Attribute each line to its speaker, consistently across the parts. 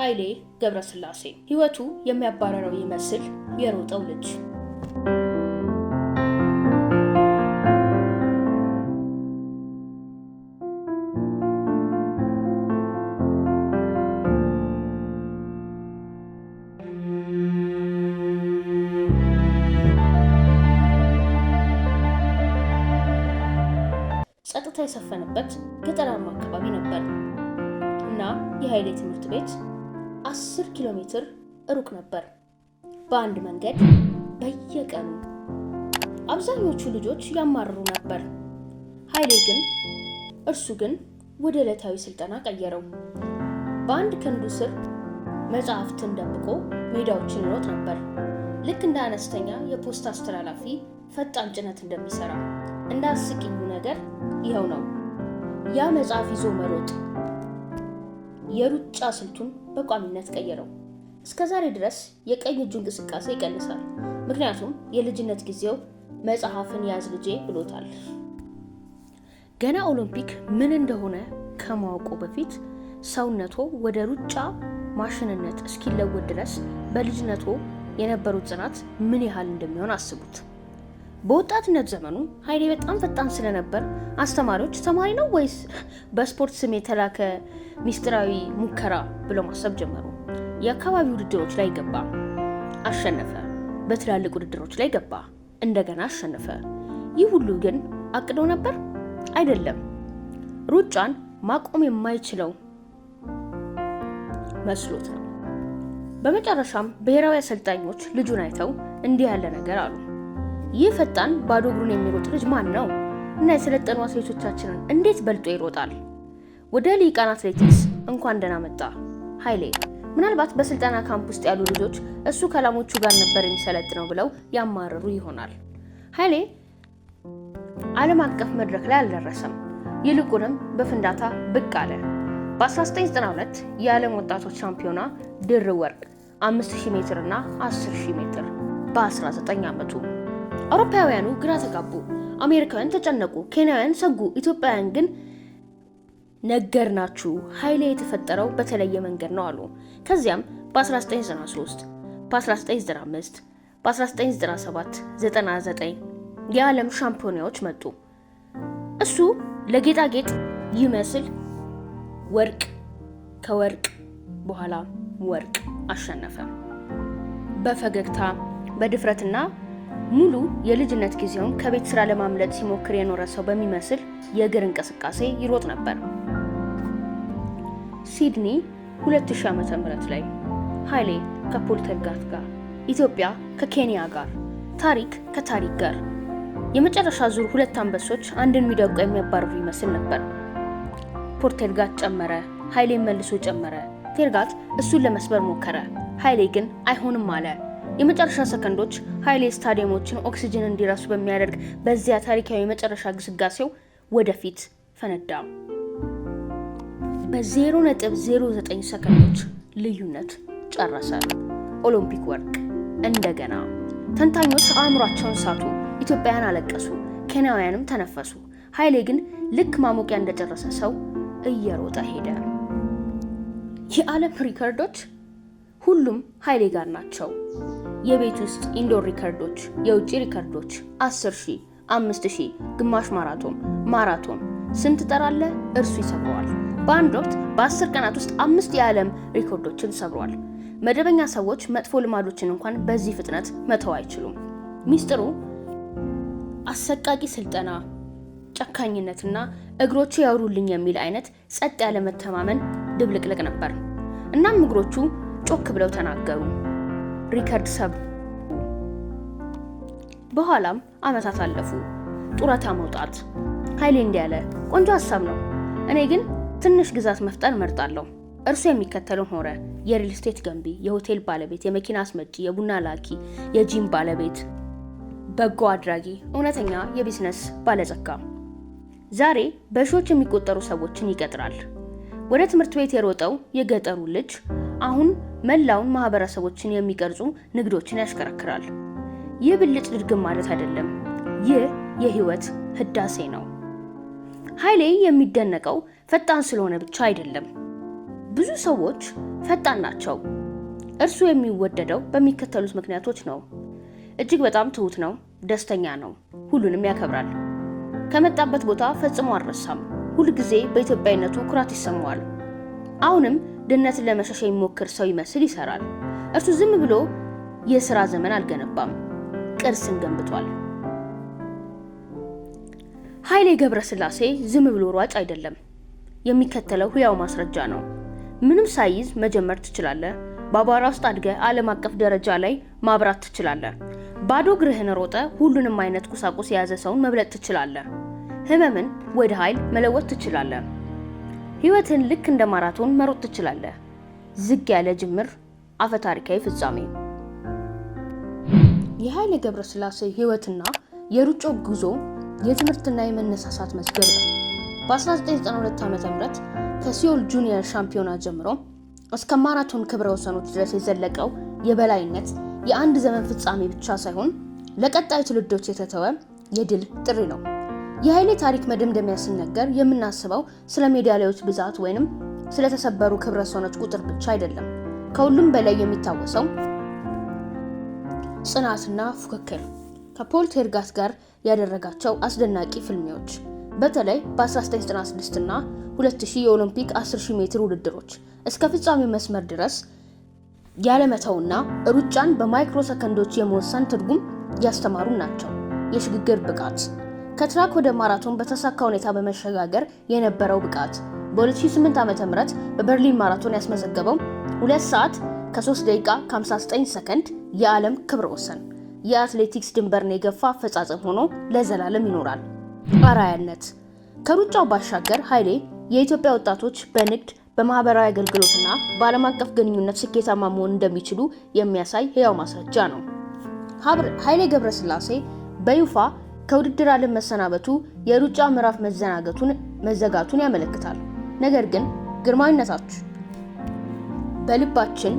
Speaker 1: ኃይሌ ገብረስላሴ ህይወቱ የሚያባረረው ይመስል የሮጠው ልጅ። ጸጥታ የሰፈነበት ገጠራማ አካባቢ ነበር እና የኃይሌ ትምህርት ቤት 10 ኪሎ ሜትር ሩቅ ነበር በአንድ መንገድ በየቀኑ። አብዛኞቹ ልጆች ያማርሩ ነበር። እርሱ ግን ወደ ዕለታዊ ስልጠና ቀየረው። በአንድ ክንዱ ስር መጽሐፍትን ደብቆ ሜዳዎችን ይሮጥ ነበር። ልክ እንደ አነስተኛ የፖስታ አስተላላፊ ፈጣን ጭነት እንደሚሰራ። እንደ አስቂኙ ነገር ይኸው ነው፣ ያ መጽሐፍ ይዞ መሮጥ የሩጫ ስልቱን በቋሚነት ቀየረው። እስከ ዛሬ ድረስ የቀኝ እጁ እንቅስቃሴ ይቀንሳል፣ ምክንያቱም የልጅነት ጊዜው መጽሐፍን ያዝ ልጄ ብሎታል። ገና ኦሎምፒክ ምን እንደሆነ ከማወቁ በፊት ሰውነቶ ወደ ሩጫ ማሽንነት እስኪለወጥ ድረስ በልጅነቶ የነበሩት ጽናት ምን ያህል እንደሚሆን አስቡት። በወጣትነት ዘመኑ ኃይሌ በጣም ፈጣን ስለነበር አስተማሪዎች ተማሪ ነው ወይስ በስፖርት ስም የተላከ ሚስጥራዊ ሙከራ ብለው ማሰብ ጀመሩ። የአካባቢ ውድድሮች ላይ ገባ፣ አሸነፈ። በትላልቅ ውድድሮች ላይ ገባ፣ እንደገና አሸነፈ። ይህ ሁሉ ግን አቅደው ነበር? አይደለም። ሩጫን ማቆም የማይችለው መስሎት ነው። በመጨረሻም ብሔራዊ አሰልጣኞች ልጁን አይተው እንዲህ ያለ ነገር አሉ። ይህ ፈጣን ባዶ እግሩን የሚሮጥ ልጅ ማን ነው? እና የሰለጠኑ አትሌቶቻችንን እንዴት በልጦ ይሮጣል? ወደ ሊቃን አትሌቲክስ እንኳን ደህና መጣ ኃይሌ። ምናልባት በስልጠና ካምፕ ውስጥ ያሉ ልጆች እሱ ከላሞቹ ጋር ነበር የሚሰለጥነው ብለው ያማረሩ ይሆናል። ኃይሌ ዓለም አቀፍ መድረክ ላይ አልደረሰም። ይልቁንም በፍንዳታ ብቅ አለ። በ1992 የዓለም ወጣቶች ሻምፒዮና ድርብ ወርቅ 5000 ሜትር እና 10000 ሜትር በ19 ዓመቱ። አውሮፓውያኑ ግራ ተጋቡ፣ አሜሪካውያን ተጨነቁ፣ ኬንያውያን ሰጉ፣ ኢትዮጵያውያን ግን ነገርናችሁ ኃይሌ የተፈጠረው በተለየ መንገድ ነው አሉ። ከዚያም በ1993 በ1995 በ1997 99 የዓለም ሻምፒዮናዎች መጡ። እሱ ለጌጣጌጥ ይመስል ወርቅ ከወርቅ በኋላ ወርቅ አሸነፈ። በፈገግታ በድፍረትና ሙሉ የልጅነት ጊዜውን ከቤት ስራ ለማምለጥ ሲሞክር የኖረ ሰው በሚመስል የእግር እንቅስቃሴ ይሮጥ ነበር። ሲድኒ 2000 ዓመተ ምህረት ላይ ኃይሌ ከፖርተርጋት ጋር፣ ኢትዮጵያ ከኬንያ ጋር፣ ታሪክ ከታሪክ ጋር። የመጨረሻ ዙር ሁለት አንበሶች አንድን ሚዳቋ የሚያባርሩ ይመስል ነበር። ፖርተርጋት ጨመረ፣ ኃይሌ መልሶ ጨመረ። ቴርጋት እሱን ለመስበር ሞከረ፣ ኃይሌ ግን አይሆንም አለ። የመጨረሻ ሰከንዶች ኃይሌ ስታዲየሞችን ኦክሲጅን እንዲረሱ በሚያደርግ በዚያ ታሪካዊ የመጨረሻ ግስጋሴው ወደፊት ፈነዳ። በ0.09 ሰከንዶች ልዩነት ጨረሰ። ኦሎምፒክ ወርቅ እንደገና። ተንታኞች አእምሯቸውን ሳቱ፣ ኢትዮጵያውያን አለቀሱ፣ ኬንያውያንም ተነፈሱ። ኃይሌ ግን ልክ ማሞቂያ እንደጨረሰ ሰው እየሮጠ ሄደ። የዓለም ሪከርዶች ሁሉም ኃይሌ ጋር ናቸው። የቤት ውስጥ ኢንዶር ሪከርዶች፣ የውጭ ሪከርዶች 10000፣ 5000፣ ግማሽ ማራቶን ስንት ጠራለ እርሱ ይሰብረዋል። በአንድ ወቅት በ10 ቀናት ውስጥ 5 የዓለም ሪከርዶችን ሰብሯል። መደበኛ ሰዎች መጥፎ ልማዶችን እንኳን በዚህ ፍጥነት መተው አይችሉም። ሚስጥሩ አሰቃቂ ስልጠና፣ ጨካኝነትና እግሮቹ ያውሩልኝ የሚል አይነት ጸጥ ያለ መተማመን ድብልቅልቅ ነበር። እናም እግሮቹ ጮክ ብለው ተናገሩ፣ ሪከርድ ሰብ። በኋላም አመታት አለፉ። ጡረታ መውጣት። ኃይሌ እንዲህ አለ፣ ቆንጆ ሀሳብ ነው፣ እኔ ግን ትንሽ ግዛት መፍጠር እመርጣለሁ። እርሱ የሚከተለው ሆነ። የሪል ስቴት ገንቢ፣ የሆቴል ባለቤት፣ የመኪና አስመጪ፣ የቡና ላኪ፣ የጂም ባለቤት፣ በጎ አድራጊ፣ እውነተኛ የቢዝነስ ባለጸጋ። ዛሬ በሺዎች የሚቆጠሩ ሰዎችን ይቀጥራል። ወደ ትምህርት ቤት የሮጠው የገጠሩ ልጅ አሁን መላውን ማህበረሰቦችን የሚቀርጹ ንግዶችን ያሽከረክራል። ይህ ብልጭ ድርግም ማለት አይደለም፣ ይህ የህይወት ህዳሴ ነው። ኃይሌ የሚደነቀው ፈጣን ስለሆነ ብቻ አይደለም፣ ብዙ ሰዎች ፈጣን ናቸው። እርሱ የሚወደደው በሚከተሉት ምክንያቶች ነው። እጅግ በጣም ትሁት ነው፣ ደስተኛ ነው፣ ሁሉንም ያከብራል። ከመጣበት ቦታ ፈጽሞ አልረሳም። ሁልጊዜ በኢትዮጵያዊነቱ ኩራት ይሰማዋል። አሁንም ድህነትን ለመሸሽ የሚሞክር ሰው ይመስል ይሰራል። እርሱ ዝም ብሎ የሥራ ዘመን አልገነባም፣ ቅርስን ገንብቷል። ኃይሌ ገብረስላሴ ዝም ብሎ ሯጭ አይደለም። የሚከተለው ሕያው ማስረጃ ነው። ምንም ሳይዝ መጀመር ትችላለህ። በአቧራ ውስጥ አድገህ ዓለም አቀፍ ደረጃ ላይ ማብራት ትችላለህ። ባዶ እግርህን ሮጠ ሁሉንም አይነት ቁሳቁስ የያዘ ሰውን መብለጥ ትችላለህ። ህመምን ወደ ኃይል መለወጥ ትችላለህ። ህይወትን ልክ እንደ ማራቶን መሮጥ ትችላለህ። ዝግ ያለ ጅምር፣ አፈ ታሪካዊ ፍጻሜ። የኃይሌ ገብረስላሴ ህይወትና የሩጫው ጉዞ የትምህርትና የመነሳሳት መዝገብ ነው። በ1992 ዓ.ም ከሲኦል ጁኒየር ሻምፒዮና ጀምሮ እስከ ማራቶን ክብረ ወሰኖች ድረስ የዘለቀው የበላይነት የአንድ ዘመን ፍጻሜ ብቻ ሳይሆን ለቀጣይ ትውልዶች የተተወ የድል ጥሪ ነው። የኃይሌ ታሪክ መደምደሚያ ሲነገር የምናስበው ስለ ሜዳሊያዎች ብዛት ወይንም ስለተሰበሩ ክብረ ወሰኖች ቁጥር ብቻ አይደለም። ከሁሉም በላይ የሚታወሰው ጽናትና ፉክክር፣ ከፖል ቴርጋት ጋር ያደረጋቸው አስደናቂ ፍልሚያዎች፣ በተለይ በ1996 እና 2000 የኦሎምፒክ 10000 ሜትር ውድድሮች እስከ ፍጻሜው መስመር ድረስ ያለመተውና ሩጫን በማይክሮ ሰከንዶች የመወሰን ትርጉም ያስተማሩ ናቸው። የሽግግር ብቃት፣ ከትራክ ወደ ማራቶን በተሳካ ሁኔታ በመሸጋገር የነበረው ብቃት፣ በ2008 ዓ.ም በበርሊን ማራቶን ያስመዘገበው 2 ሰዓት ከ3 ደቂቃ ከ59 ሰከንድ የዓለም ክብረ ወሰን የአትሌቲክስ ድንበርን የገፋ አፈጻጸም ሆኖ ለዘላለም ይኖራል። አርአያነት፣ ከሩጫው ባሻገር ኃይሌ የኢትዮጵያ ወጣቶች በንግድ በማህበራዊ አገልግሎትና በዓለም አቀፍ ግንኙነት ስኬታማ መሆን እንደሚችሉ የሚያሳይ ሕያው ማስረጃ ነው። ኃይሌ ገብረስላሴ በይፋ ከውድድር ዓለም መሰናበቱ የሩጫ ምዕራፍ መዘጋቱን ያመለክታል። ነገር ግን ግርማዊነታችሁ በልባችን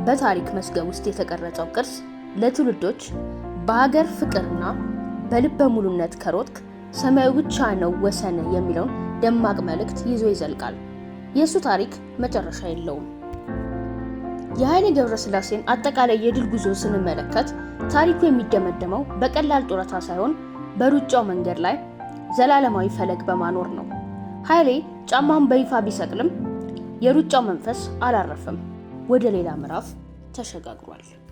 Speaker 1: በታሪክ መዝገብ ውስጥ የተቀረጸው ቅርስ ለትውልዶች በሀገር ፍቅርና በልበ ሙሉነት ከሮጥክ ሰማዩ ብቻ ነው ወሰን የሚለውን ደማቅ መልእክት ይዞ ይዘልቃል። የእሱ ታሪክ መጨረሻ የለውም። የኃይሌ ገብረስላሴን አጠቃላይ የድል ጉዞ ስንመለከት ታሪኩ የሚደመደመው በቀላል ጡረታ ሳይሆን በሩጫው መንገድ ላይ ዘላለማዊ ፈለግ በማኖር ነው። ኃይሌ ጫማውን በይፋ ቢሰቅልም የሩጫው መንፈስ አላረፈም፣ ወደ ሌላ ምዕራፍ ተሸጋግሯል።